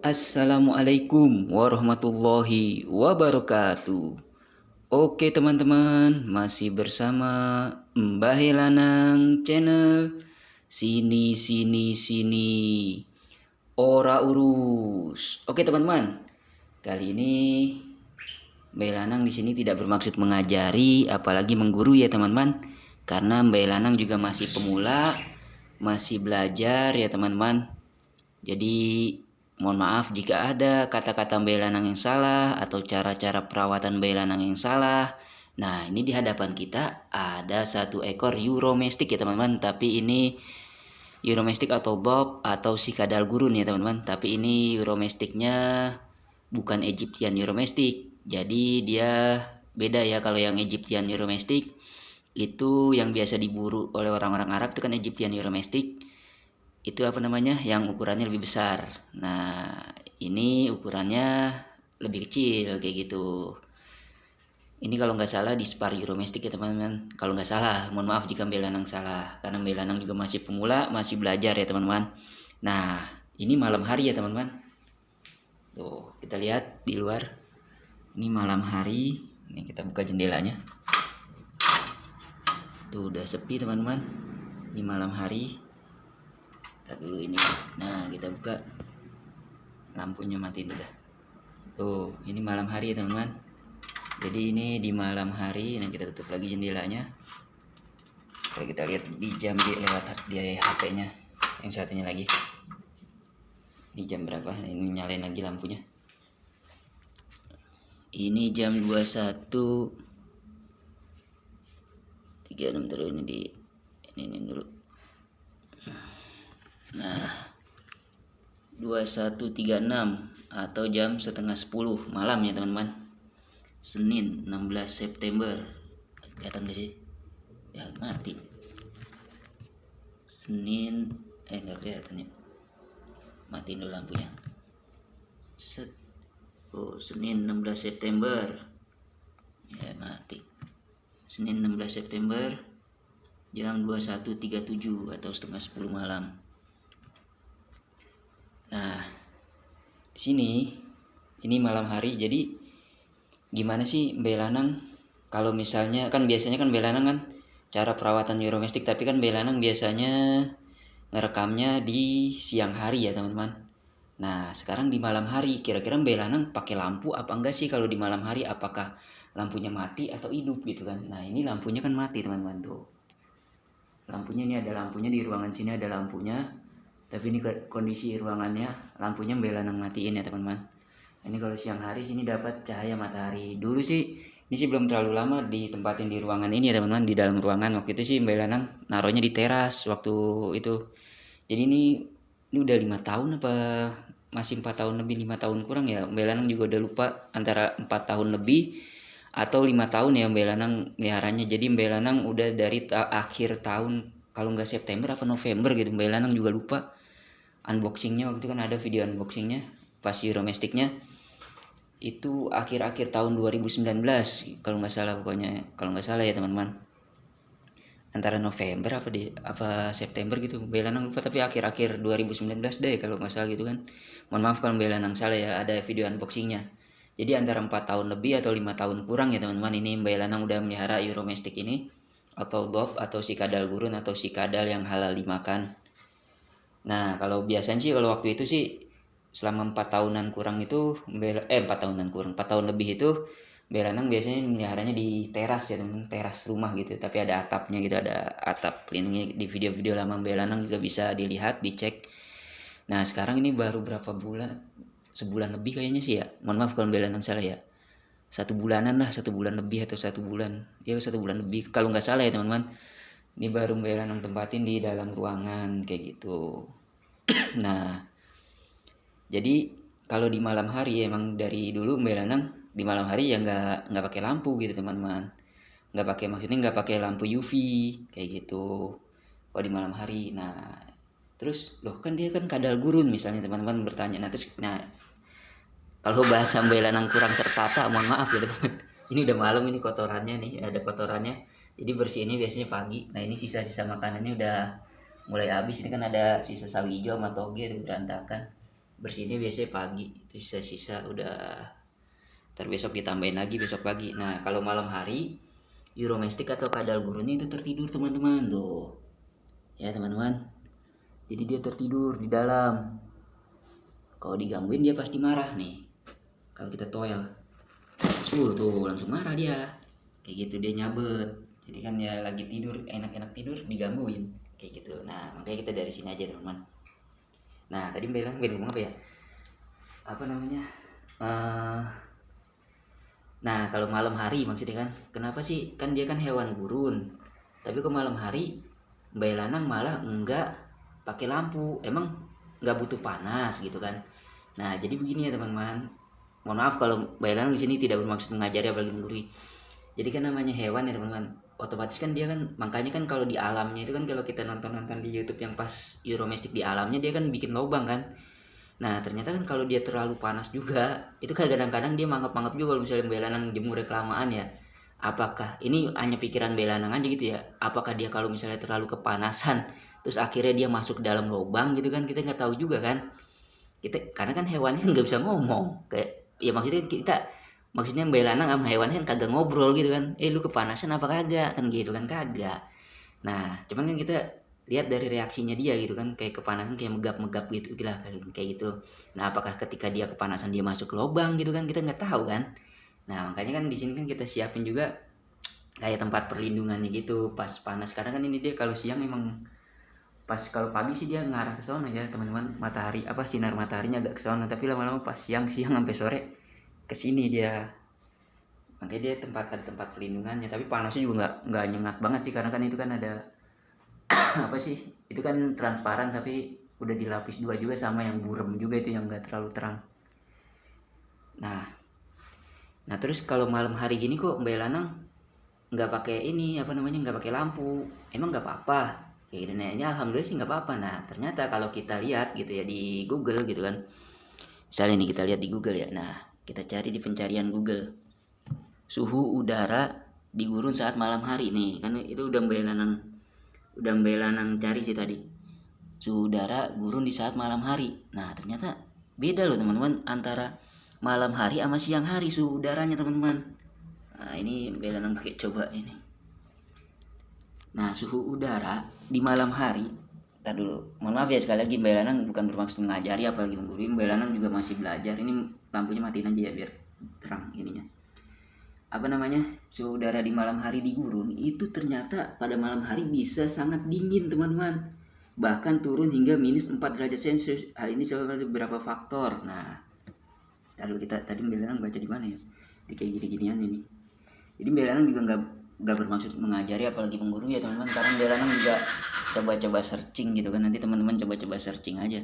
Assalamualaikum warahmatullahi wabarakatuh. Oke teman-teman, masih bersama Mbah Lanang channel. Sini sini sini. Ora urus. Oke teman-teman, kali ini Mbah Lanang di sini tidak bermaksud mengajari, apalagi mengguru ya teman-teman. Karena Mbah Lanang juga masih pemula, masih belajar ya teman-teman. Jadi mohon maaf jika ada kata-kata Mbak Lanang yang salah atau cara-cara perawatan Mbak Lanang yang salah. Nah, ini di hadapan kita ada satu ekor Euromestic ya teman-teman. Tapi ini Euromestic atau Bob atau si kadal gurun ya teman-teman. Tapi ini Euromesticnya bukan Egyptian Euromestic. Jadi dia beda ya. Kalau yang Egyptian Euromestic itu yang biasa diburu oleh orang-orang Arab itu kan Egyptian Euromestic. Itu apa namanya, yang ukurannya lebih besar. Nah, ini ukurannya lebih kecil kayak gitu. Ini kalau nggak salah di Spar Euromestic ya teman-teman. Kalau nggak salah, mohon maaf jika Mbak Lanang salah, karena Mbak Lanang juga masih pemula, masih belajar ya teman-teman. Nah, ini malam hari ya teman-teman. Tuh, kita lihat di luar. Ini malam hari. Ini kita buka jendelanya. Tuh udah sepi teman-teman. Ini malam hari. Kita dulu ini. Nah, kita buka. Lampunya matiin udah. Tuh, ini malam hari ya teman-teman. Jadi ini di malam hari. Nah, kita tutup lagi jendelanya. Kalau kita lihat di jam lewat di HP-nya. Yang satunya lagi. Ini jam berapa? Ini nyalain lagi lampunya. Ini jam 21.36 terus ini di ini dulu. Nah, 21.36 atau jam setengah 10 malam ya teman-teman. Senin 16 September. Kelihatan gak sih? Ya mati. Senin nggak kelihatan ya. Matiin dulu lampunya. Senin 16 September. Ya mati. Senin 16 September jam 21.37 atau setengah 10 malam. Nah, di sini ini malam hari. Jadi gimana sih Mbak Lanang kalau misalnya kan biasanya kan Mbak Lanang kan cara perawatan Euromestic, tapi kan Mbak Lanang biasanya ngerekamnya di siang hari ya teman-teman. Nah, sekarang di malam hari, kira-kira Mbak Lanang pakai lampu apa enggak sih kalau di malam hari? Apakah lampunya mati atau hidup gitu kan? Nah, ini lampunya kan mati teman-teman tuh. Lampunya ini ada lampunya, di ruangan sini ada lampunya. Tapi ini kondisi ruangannya, lampunya Mbak Lanang matiin ya teman-teman. Ini kalau siang hari sini dapat cahaya matahari. Dulu sih ini sih belum terlalu lama ditempatin di ruangan ini ya teman-teman, di dalam ruangan. Waktu itu sih Mbak Lanang naruhnya di teras waktu itu. Jadi ini udah 5 tahun apa masih 4 tahun lebih, 5 tahun kurang ya. Mbak Lanang juga udah lupa antara 4 tahun lebih atau 5 tahun ya Mbak Lanang meliharanya. Jadi Mbak Lanang udah dari akhir tahun, kalau nggak September apa November gitu. Mbak Lanang juga lupa unboxingnya. Waktu itu kan ada video unboxingnya pas Euromesticnya itu akhir-akhir tahun 2019 kalau nggak salah, pokoknya kalau nggak salah ya teman-teman, antara November apa September gitu. Mbak Lanang lupa, tapi akhir-akhir 2019 deh kalau nggak salah gitu kan. Mohon maaf kalau Mbak Lanang salah ya, ada video unboxingnya. Jadi antara 4 tahun lebih atau 5 tahun kurang ya teman-teman, ini Mbak Lanang udah melihara Euromestic ini, atau Bob atau si kadal gurun atau si kadal yang halal dimakan. Nah, kalau biasanya sih kalau waktu itu sih selama 4 tahunan kurang itu 4 tahunan kurang 4 tahun lebih itu Mbak Lanang biasanya meliharanya di teras ya teman, teras rumah gitu, tapi ada atapnya gitu, ada atap pelindungnya. Di video-video lama Mbak Lanang juga bisa dilihat, dicek. Nah, sekarang ini baru berapa bulan, sebulan lebih kayaknya sih ya, mohon maaf kalau Mbak Lanang salah ya, 1 bulanan lah, 1 bulan lebih atau 1 bulan ya, 1 bulan lebih kalau nggak salah ya teman-teman. Ini baru Mbak Lanang tempatin di dalam ruangan kayak gitu. Nah, jadi kalau di malam hari emang dari dulu Mbak Lanang di malam hari ya nggak pakai lampu gitu teman-teman. Maksudnya nggak pakai lampu UV kayak gitu. Kalau di malam hari. Nah, terus loh kan dia kan kadal gurun misalnya teman-teman bertanya. Nah kalau bahasa Mbak Lanang kurang tertata, mohon maaf ya teman. Ini udah malam, ini kotorannya nih, ada kotorannya. Jadi bersih ini biasanya pagi. Nah, ini sisa-sisa makanannya udah mulai habis. Ini kan ada sisa sawi hijau sama toge udah berantakan. bersihnya biasanya pagi, itu sisa-sisa udah terbesok ditambahin lagi besok pagi. Nah kalau malam hari Euromestic atau kadal gurunnya itu tertidur teman-teman tuh ya teman-teman, jadi dia tertidur di dalam. Kalau digangguin dia pasti marah nih kalau kita toel. Tuh langsung marah dia. Kayak gitu dia nyabet. Jadi kan ya lagi tidur, enak-enak tidur digangguin. Kayak gitu. Nah, makanya kita dari sini aja, teman-teman. Nah, tadi bilang ngomong apa ya? Apa namanya? Eh nah, kalau malam hari maksudnya kan, kenapa sih? Kan dia kan hewan gurun. Tapi kok malam hari Mbak Lanang malah enggak pakai lampu. Emang nggak butuh panas gitu kan? Nah, jadi begini ya teman-teman. Mohon maaf kalau Mbak Lanang di sini tidak bermaksud mengajari apalagi menggurui. Jadi kan namanya hewan ya teman-teman, otomatis kan dia kan, makanya kan kalau di alamnya itu kan, kalau kita nonton di YouTube yang pas Euromestic di alamnya dia kan bikin lubang kan. Nah ternyata kan kalau dia terlalu panas juga itu kan kadang-kadang dia mangap-mangap juga kalau misalnya belanang jemur kelamaan ya. Apakah ini hanya pikiran belanang aja gitu ya, apakah dia kalau misalnya terlalu kepanasan terus akhirnya dia masuk ke dalam lubang gitu kan, kita nggak tahu juga kan. Kita karena kan hewannya nggak bisa ngomong, kayak ya maksudnya kita, maksudnya Mbak Lanang sama hewan kan kagak ngobrol gitu kan, lu kepanasan apa kagak kan gitu kan, kagak. Nah cuman kan kita lihat dari reaksinya dia gitu kan, kayak kepanasan kayak megap-megap gitu lah kayak gitu. Nah apakah ketika dia kepanasan dia masuk ke lubang gitu kan, kita nggak tahu kan. Nah makanya kan di sini kan kita siapin juga kayak tempat perlindungannya gitu pas panas, karena kan ini dia kalau siang emang pas, kalau pagi sih dia ngarah ke sana ya teman-teman, matahari apa sinar mataharinya agak ke sana, tapi lama-lama pas siang sampai sore ke sini dia. Makanya dia ada tempat perlindungannya, tapi panasnya juga nggak nyengat banget sih, karena kan itu kan ada apa sih, itu kan transparan tapi udah dilapis dua juga sama yang burem juga itu yang nggak terlalu terang. Nah terus kalau malam hari gini kok Mbak Lanang nggak pakai ini apa namanya, nggak pakai lampu, emang nggak apa-apa? Kayak gitu. Nah ini alhamdulillah sih nggak apa-apa. Nah ternyata kalau kita lihat gitu ya di Google gitu kan, misalnya nih kita lihat di Google ya, nah kita cari di pencarian Google suhu udara di gurun saat malam hari nih, kan itu udah Mbak Lanang cari sih tadi, suhu udara gurun di saat malam hari. Nah ternyata beda loh teman-teman antara malam hari sama siang hari suhu udaranya teman-teman. Nah ini Mbak Lanang pakai coba ini. Nah suhu udara di malam hari, ntar dulu, mohon maaf ya sekali lagi Mbak Lanang bukan bermaksud mengajari apalagi menggurui, Mbak Lanang juga masih belajar. Ini lampunya matiin aja ya biar terang ininya. Apa namanya, suhu udara di malam hari di gurun itu ternyata pada malam hari bisa sangat dingin teman-teman, bahkan turun hingga minus 4 derajat Celcius. Hal ini sebab beberapa faktor. Nah lalu kita tadi Mbak Lanang baca di mana ya, di kayak gini-ginian ini. Jadi Mbak Lanang juga nggak bermaksud mengajari apalagi menggurui ya teman-teman, karena Mbak Lanang juga coba-coba searching gitu kan, nanti teman-teman coba-coba searching aja.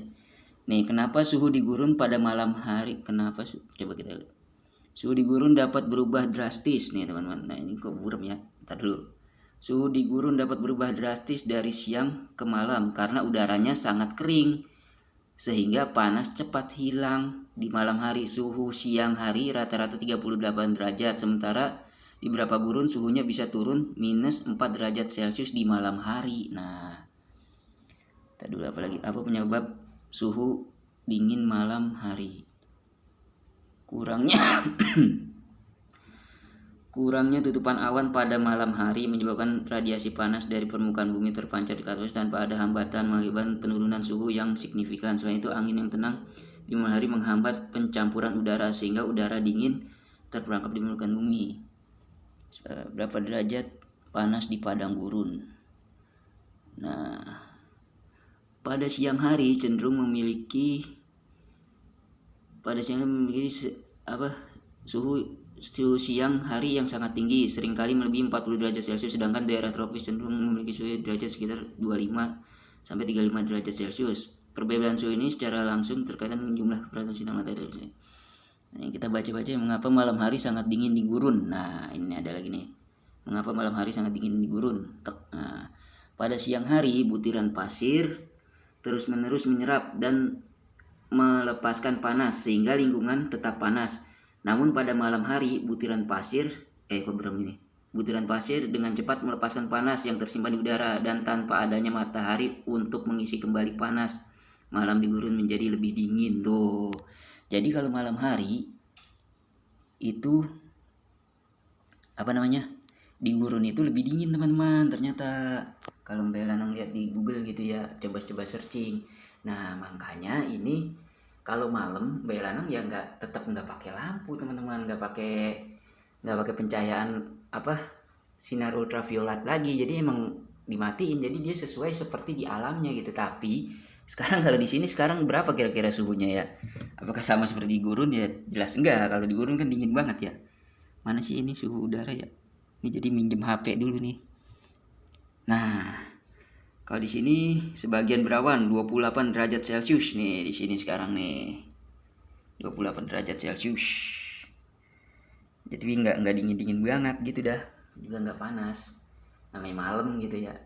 Nih kenapa suhu di gurun pada malam hari, kenapa coba kita lihat. Suhu di gurun dapat berubah drastis nih teman-teman. Nah ini kok buram ya, ntar dulu. Suhu di gurun dapat berubah drastis dari siang ke malam karena udaranya sangat kering sehingga panas cepat hilang. Di malam hari suhu siang hari rata-rata 38 derajat, sementara di beberapa gurun suhunya bisa turun minus 4 derajat Celcius di malam hari. Nah tadi dulu apa penyebab suhu dingin malam hari? Kurangnya tutupan awan pada malam hari menyebabkan radiasi panas dari permukaan bumi terpancar di atas tanpa ada hambatan, mengakibatkan penurunan suhu yang signifikan. Selain itu, angin yang tenang di malam hari menghambat pencampuran udara sehingga udara dingin terperangkap di permukaan bumi. Berapa derajat panas di padang gurun? Nah, pada siang hari cenderung memiliki suhu siang hari yang sangat tinggi, seringkali melebihi 40 derajat Celcius, sedangkan daerah tropis cenderung memiliki suhu derajat sekitar 25 sampai 35 derajat Celcius. Perbedaan suhu ini secara langsung terkait dengan jumlah peraturan sinar matahari. Nah, kita baca-baca mengapa malam hari sangat dingin di gurun. Nah, ini ada lagi nih. Mengapa malam hari sangat dingin di gurun? Nah, pada siang hari butiran pasir terus-menerus menyerap dan melepaskan panas sehingga lingkungan tetap panas. Namun pada malam hari butiran pasir dengan cepat melepaskan panas yang tersimpan di udara dan tanpa adanya matahari untuk mengisi kembali panas malam di gurun menjadi lebih dingin tuh. Jadi kalau malam hari itu apa namanya, di gurun itu lebih dingin teman-teman, ternyata kalau Mbak Lanang lihat di Google gitu ya, coba-coba searching. Nah makanya ini kalau malam Mbak Lanang ya tetap nggak pakai lampu teman-teman, nggak pakai pencahayaan apa, sinar ultraviolet lagi, jadi emang dimatiin, jadi dia sesuai seperti di alamnya gitu. Tapi sekarang kalau di sini sekarang berapa kira-kira suhunya ya, apakah sama seperti di gurun? Ya jelas enggak, kalau di gurun kan dingin banget ya. Mana sih ini suhu udara ya, ini jadi minjem HP dulu nih. Nah kalau di sini sebagian berawan 28 derajat Celcius nih di sini sekarang nih, 28 derajat Celcius. Jadi nggak dingin banget gitu dah, juga nggak panas, namanya malam gitu ya.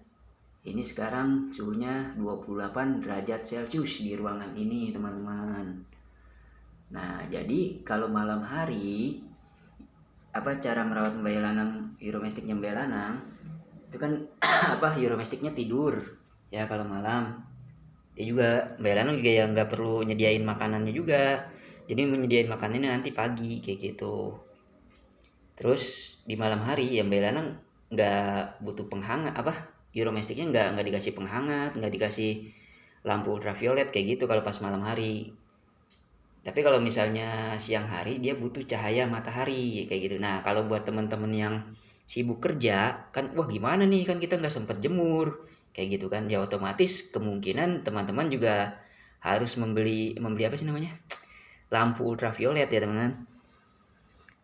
Ini sekarang suhunya 28 derajat Celcius di ruangan ini teman-teman. Nah jadi kalau malam hari apa cara merawat Mbak Lanang, Euromestiknya Mbak Lanang itu kan apa, Euromestiknya tidur ya kalau malam. Dia juga Mbak Lanang juga ya nggak perlu nyediain makanannya juga, jadi menyediain makanannya nanti pagi kayak gitu. Terus di malam hari ya Mbak Lanang nggak butuh penghangat apa, Euromestiknya nggak dikasih penghangat, nggak dikasih lampu ultraviolet kayak gitu kalau pas malam hari. Tapi kalau misalnya siang hari dia butuh cahaya matahari kayak gitu. Nah kalau buat teman-teman yang sibuk kerja kan, wah gimana nih kan kita nggak sempet jemur kayak gitu kan, ya otomatis kemungkinan teman-teman juga harus membeli apa sih namanya, lampu ultraviolet ya teman-teman.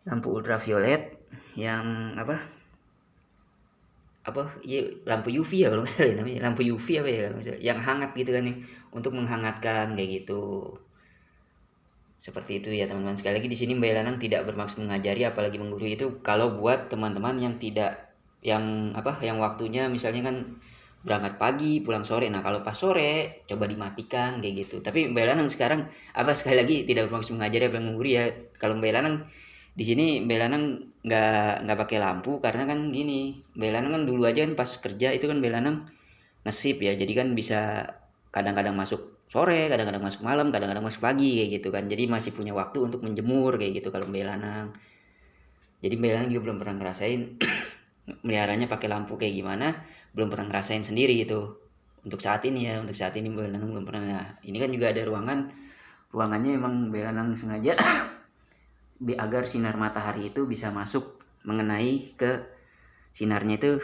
Lampu ultraviolet yang apa ya, lampu UV ya kalau nggak salah namanya, lampu UV apa ya kalau nggak salah, yang hangat gitu kan nih, untuk menghangatkan kayak gitu. Seperti itu ya teman-teman. Sekali lagi di sini Mbak Lanang tidak bermaksud mengajari apalagi menggurui, itu kalau buat teman-teman yang tidak, yang yang waktunya misalnya kan berangkat pagi pulang sore. Nah kalau pas sore coba dimatikan kayak gitu. Tapi Mbak Lanang sekarang sekali lagi tidak bermaksud mengajari apalagi menggurui ya. Kalau Mbak Lanang di sini, Mbak Lanang nggak pakai lampu karena kan gini, Mbak Lanang kan dulu aja kan pas kerja itu kan Mbak Lanang nge-shift ya, jadi kan bisa kadang-kadang masuk sore, kadang-kadang masuk malam, kadang-kadang masuk pagi kayak gitu kan. Jadi masih punya waktu untuk menjemur kayak gitu kalau Mbak Lanang. Jadi Mbak Lanang juga belum pernah ngerasain meliharanya pakai lampu kayak gimana, belum pernah ngerasain sendiri itu. Untuk saat ini ya, untuk saat ini Mbak Lanang belum pernah. Nah, ini kan juga ada ruangannya emang Mbak Lanang sengaja agar sinar matahari itu bisa masuk, mengenai ke sinarnya itu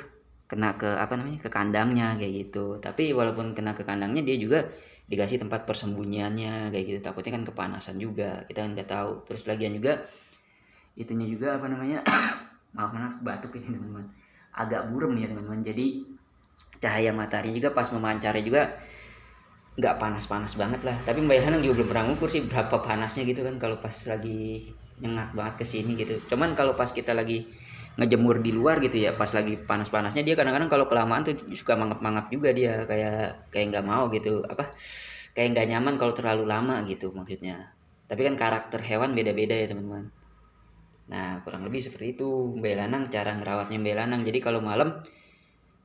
kena ke ke kandangnya kayak gitu. Tapi walaupun kena ke kandangnya dia juga dikasih tempat persembunyiannya kayak gitu, takutnya kan kepanasan juga, kita kan nggak tahu. Terus lagian juga itunya juga maaf batuk ini teman-teman, agak burem ya teman-teman. Jadi cahaya matahari juga pas memancarnya juga nggak panas-panas banget lah. Tapi Mbak Ilham juga belum pernah ngukur sih berapa panasnya gitu kan kalau pas lagi nyengat banget kesini gitu. Cuman kalau pas kita lagi ngejemur di luar gitu ya, pas lagi panas-panasnya dia kadang-kadang kalau kelamaan tuh suka mangap-mangap juga, dia kayak nggak mau gitu, kayak nggak nyaman kalau terlalu lama gitu maksudnya. Tapi kan karakter hewan beda-beda ya teman-teman. Nah kurang lebih seperti itu Mbak Lanang, cara ngerawatnya Mbak Lanang. Jadi kalau malam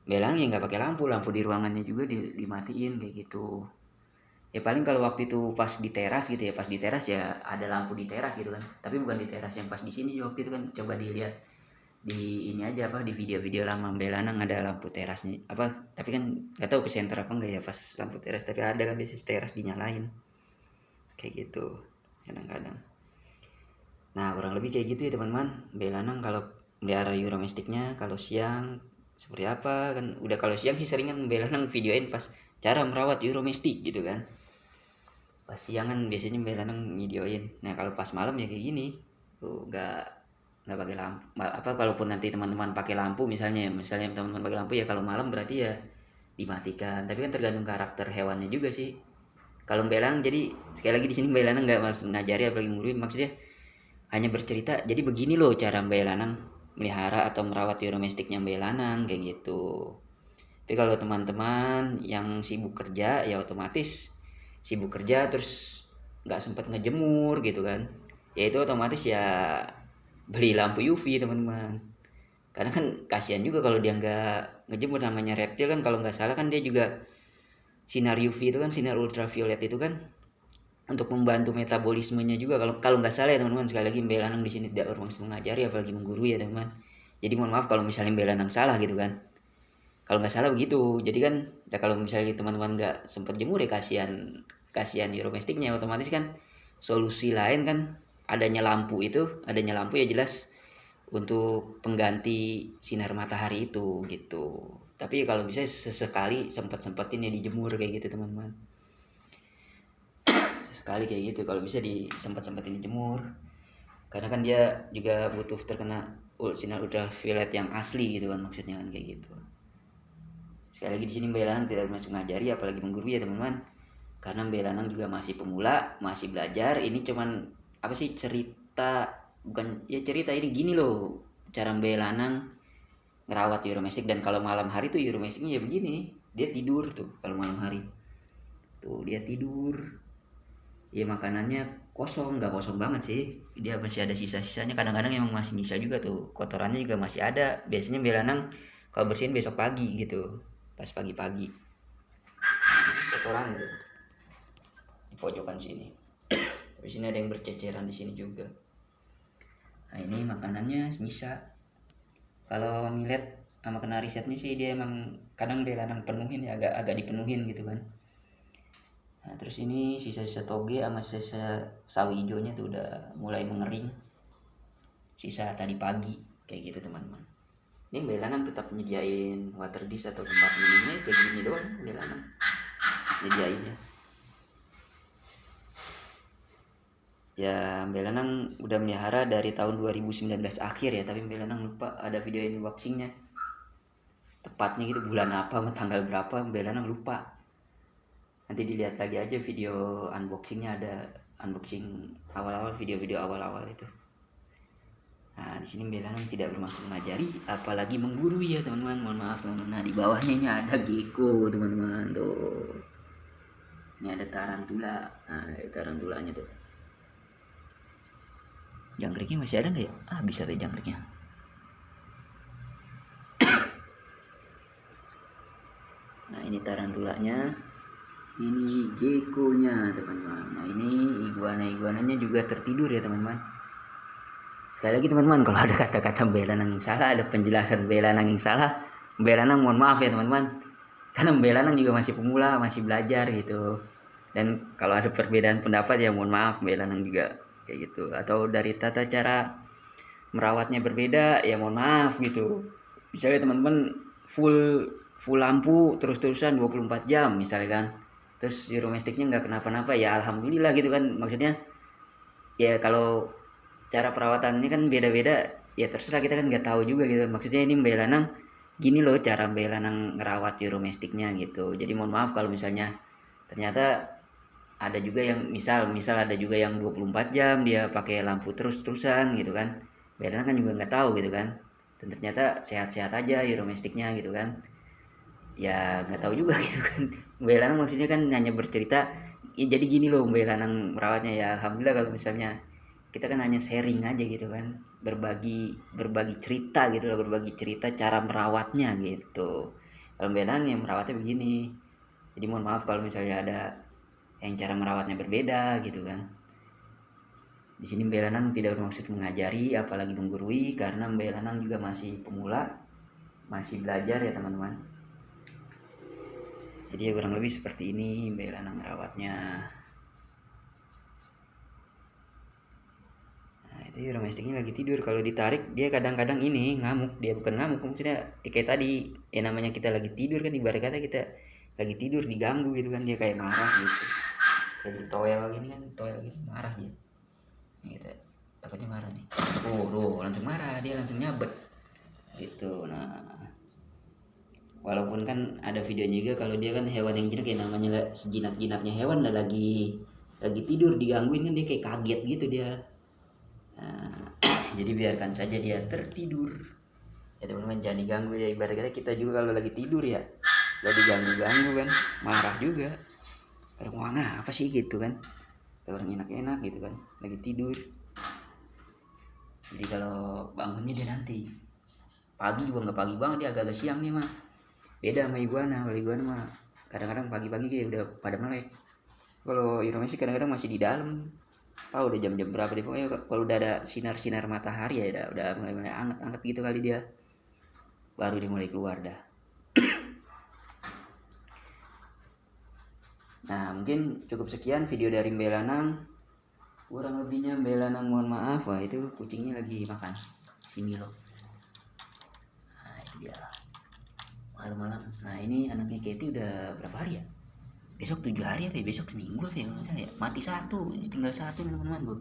Mbak Lanang ya nggak pakai lampu di ruangannya juga dimatiin kayak gitu. Ya paling kalau waktu itu pas di teras gitu ya, pas di teras ya ada lampu di teras gitu kan. Tapi bukan di teras yang pas di sini sih waktu itu kan, coba dilihat di ini aja di video-video lama Mbak Lanang ada lampu terasnya tapi kan nggak tahu ke center apa enggak ya pas lampu teras, tapi ada kan biasanya teras dinyalain kayak gitu kadang-kadang. Nah kurang lebih kayak gitu ya teman-teman Mbak Lanang kalau melihara Euromestiknya. Kalau siang seperti apa kan, udah kalau siang sih seringan Mbak Lanang videoin pas cara merawat Euromestik gitu kan. Pas siang kan biasanya Mbak Lanang videoin. Nah kalau pas malam ya kayak gini tuh, nggak pakai lampu. Kalaupun nanti teman-teman pakai lampu misalnya teman-teman pakai lampu ya kalau malam berarti ya dimatikan. Tapi kan tergantung karakter hewannya juga sih. Kalau Mbak Lanang, jadi sekali lagi di sini Mbak Lanang nggak harus ngajari apalagi ngurui, maksudnya hanya bercerita. Jadi begini loh cara Mbak Lanang melihara atau merawat Euromestiknya Mbak Lanang kayak gitu. Tapi kalau teman-teman yang sibuk kerja ya otomatis sibuk kerja terus nggak sempat ngejemur gitu kan, ya itu otomatis ya beli lampu UV teman-teman. Karena kan kasihan juga kalau dia nggak ngejemur, namanya reptil kan kalau nggak salah kan dia juga sinar UV itu kan, sinar ultraviolet itu kan untuk membantu metabolismenya juga, kalau nggak salah ya teman-teman. Sekali lagi Mbak Lanang di sini tidak bermaksud mengajari apalagi menggurui ya teman-teman. Jadi mohon maaf kalau misalnya Mbak Lanang salah gitu kan. Kalau nggak salah begitu. Jadi kan ya kalau misalnya teman-teman nggak sempat jemur ya kasihan Euromestiknya. Otomatis kan solusi lain kan adanya lampu ya jelas untuk pengganti sinar matahari itu gitu. Tapi kalau bisa sesekali sempat-sempatin ya dijemur kayak gitu teman-teman. Sekali kayak gitu kalau bisa disempat-sempatin dijemur, karena kan dia juga butuh terkena sinar ultraviolet yang asli gitu kan, maksudnya kan kayak gitu. Sekali lagi di sini Mbak Lanang tidak bermaksud mengajari apalagi menggurui ya teman-teman, karena Mbak Lanang juga masih pemula, masih belajar. Ini cuman apa sih, cerita, bukan ya cerita, ini gini loh cara Mbak Lanang ngerawat Euromestik. Dan kalau malam hari tuh Euromestiknya ya begini, dia tidur tuh kalau malam hari tuh, dia tidur ya, makanannya nggak kosong banget sih, dia masih ada sisa-sisanya. Kadang-kadang emang masih nyisa juga tuh, kotorannya juga masih ada. Biasanya Mbak Lanang kalau bersihin besok pagi gitu, pas pagi-pagi kotoran itu di pojokan sini. Tapi sini ada yang berceceran di sini juga. Nah ini makanannya nyisa. Kalau millet sama kena risetnya sih dia emang kadang Mbak Lanang penuhin ya, agak dipenuhin gitu kan. Nah terus ini sisa-sisa toge sama sisa sawi hijaunya tuh udah mulai mengering, sisa tadi pagi kayak gitu teman-teman. Ini Mbak Lanang tetap nyediain water dish atau tempat minumnya kayak gini doang. Mbak Lanang nyediainnya ya. Mbak Lanang udah melihara dari tahun 2019 akhir ya, tapi Mbak Lanang lupa ada video unboxingnya tepatnya gitu, bulan apa sama tanggal berapa Mbak Lanang lupa. Nanti dilihat lagi aja video unboxingnya, ada unboxing awal-awal, video-video awal-awal itu. Nah di sini Mbak Lanang tidak bermaksud mengajari apalagi menggurui ya teman-teman, mohon maaf teman-teman. Nah di bawahnya ini ada gecko teman-teman tuh, ini ada tarantula. Nah tarantulanya tuh, jangkriknya masih ada nggak ya? Bisa deh jangkriknya. Nah ini tarantulanya, ini gecko-nya teman-teman. Nah ini iguananya juga tertidur ya teman-teman. Sekali lagi teman-teman, kalau ada kata-kata Mbak Lanang yang salah, ada penjelasan Mbak Lanang yang salah, Mbak Lanang mohon maaf ya teman-teman, karena Mbak Lanang juga masih pemula, masih belajar gitu. Dan kalau ada perbedaan pendapat ya mohon maaf, Mbak Lanang juga kayak gitu. Atau dari tata cara merawatnya berbeda ya mohon maaf gitu. Misalnya teman-teman full lampu terus-terusan 24 jam misalnya kan, terus Euromestiknya nggak kenapa-napa ya alhamdulillah gitu kan. Maksudnya ya kalau cara perawatannya kan beda-beda ya, terserah, kita kan nggak tahu juga gitu. Maksudnya ini Mbak Lanang gini loh cara Mbak Lanang ngerawat Euromestiknya gitu. Jadi mohon maaf kalau misalnya ternyata ada juga yang misal ada juga yang 24 jam dia pakai lampu terus-terusan gitu kan. Mbak Lanang kan juga nggak tahu gitu kan, dan ternyata sehat-sehat aja Euromestiknya gitu kan. Ya nggak tahu juga gitu kan. Mbak Lanang maksudnya kan hanya bercerita ya, jadi gini loh Mbak Lanang merawatnya ya. Alhamdulillah kalau misalnya kita kan hanya sharing aja gitu kan, berbagi cerita gitu loh, berbagi cerita cara merawatnya gitu. Kalau Mbak Lanang yang merawatnya begini, jadi mohon maaf kalau misalnya ada yang cara merawatnya berbeda gitu kan. Di sini Mbak Lanang tidak bermaksud mengajari apalagi menggurui, karena Mbak Lanang juga masih pemula, masih belajar ya teman-teman. Jadi ya kurang lebih seperti ini Mbak Lanang merawatnya. Nah itu Euromestiknya lagi tidur, kalau ditarik dia kadang-kadang ini ngamuk. Dia bukan ngamuk, maksudnya kayak tadi ya, namanya kita lagi tidur kan, ibarat kata kita lagi tidur diganggu gitu kan, dia kayak marah gitu. Kayak di toel gini kan, toel gini marah dia. Ini kita takutnya marah nih. Langsung marah dia, langsung nyabet gitu. Nah walaupun kan ada videonya juga kalau dia kan hewan yang jinak, kayak namanya sejinak-jinaknya hewan lagi tidur digangguin kan dia kayak kaget gitu dia. Nah, jadi biarkan saja dia tertidur ya teman-teman, jangan diganggu ya. Ibaratnya kita juga kalau lagi tidur ya, kalau diganggu kan marah juga. Orang apa sih gitu kan, orang enak-enak gitu kan lagi tidur. Jadi kalau bangunnya dia nanti pagi juga nggak pagi banget, dia agak-agak siang nih mah. Beda sama iguana. Kalau iguana mah kadang-kadang pagi-pagi kayak udah pada melek. Kalau Euromestik kadang-kadang masih di dalam. Tahu udah jam-jam berapa deh pokoknya kalau udah ada sinar-sinar matahari ya udah mulai anget-anget gitu kali dia. Baru dia mulai keluar dah. Nah, mungkin cukup sekian video dari Mbak Lanang. Kurang lebihnya Mbak Lanang mohon maaf. Wah, itu kucingnya lagi makan si Milo. Nah, itu dia. Malam-malam. Nah, ini anaknya Katie udah berapa hari ya? Besok 7 hari apa ya? Besok seminggu apa ya kalau nggak salah ya? Mati satu, tinggal satu nih teman-teman gue.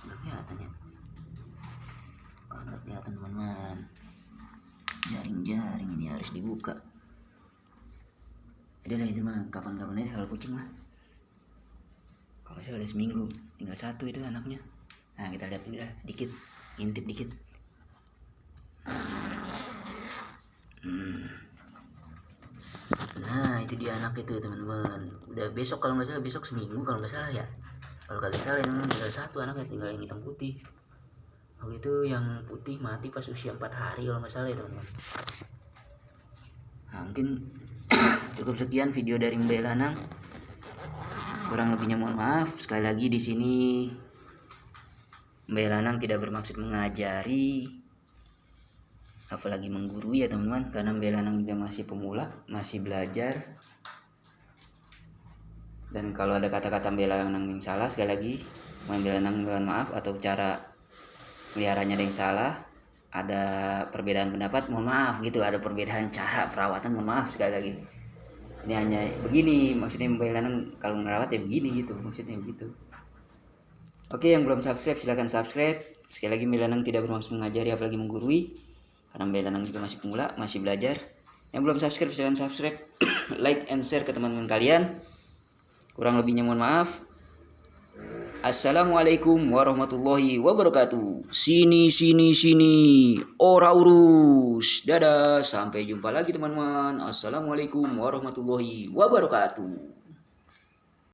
Nggak kelihatan ya? Nggak kelihatan teman-teman. Jaring-jaring ini harus dibuka. Ada lah itu mah kapan-kapan aja kalau kucing mah. Kalau saya udah seminggu, tinggal satu itu anaknya. Nah kita lihat dulu lah, dikit, intip dikit. Nah itu dia anak itu teman-teman. Udah besok kalau nggak salah, besok seminggu kalau nggak salah ya. Kalau kagak salah teman-teman tinggal satu anaknya, tinggal yang hitam putih. Waktu itu yang putih mati pas usia 4 hari kalau nggak salah ya teman-teman. Nah mungkin cukup sekian video dari Mbak Lanang. Kurang lebihnya mohon maaf. Sekali lagi di sini Mbak Lanang tidak bermaksud mengajari, apalagi menggurui ya teman-teman, karena Mbak Lanang juga masih pemula, masih belajar. Dan kalau ada kata-kata Mbak Lanang yang salah, sekali lagi Mbak Lanang mohon maaf, atau cara meliharanya ada yang salah, ada perbedaan pendapat, mohon maaf gitu, ada perbedaan cara perawatan, mohon maaf sekali lagi. Ini hanya begini maksudnya Mbak Lanang kalau merawat ya begini gitu, maksudnya begitu. Oke, yang belum subscribe silahkan subscribe. Sekali lagi Mbak Lanang tidak bermaksud mengajari apalagi menggurui, karena Mbak Lanang juga masih pemula, masih belajar. Yang belum subscribe silahkan subscribe, like and share ke teman-teman kalian. Kurang lebihnya mohon maaf. Assalamualaikum warahmatullahi wabarakatuh. Sini ora urus. Dadah, sampai jumpa lagi teman-teman. Assalamualaikum warahmatullahi wabarakatuh.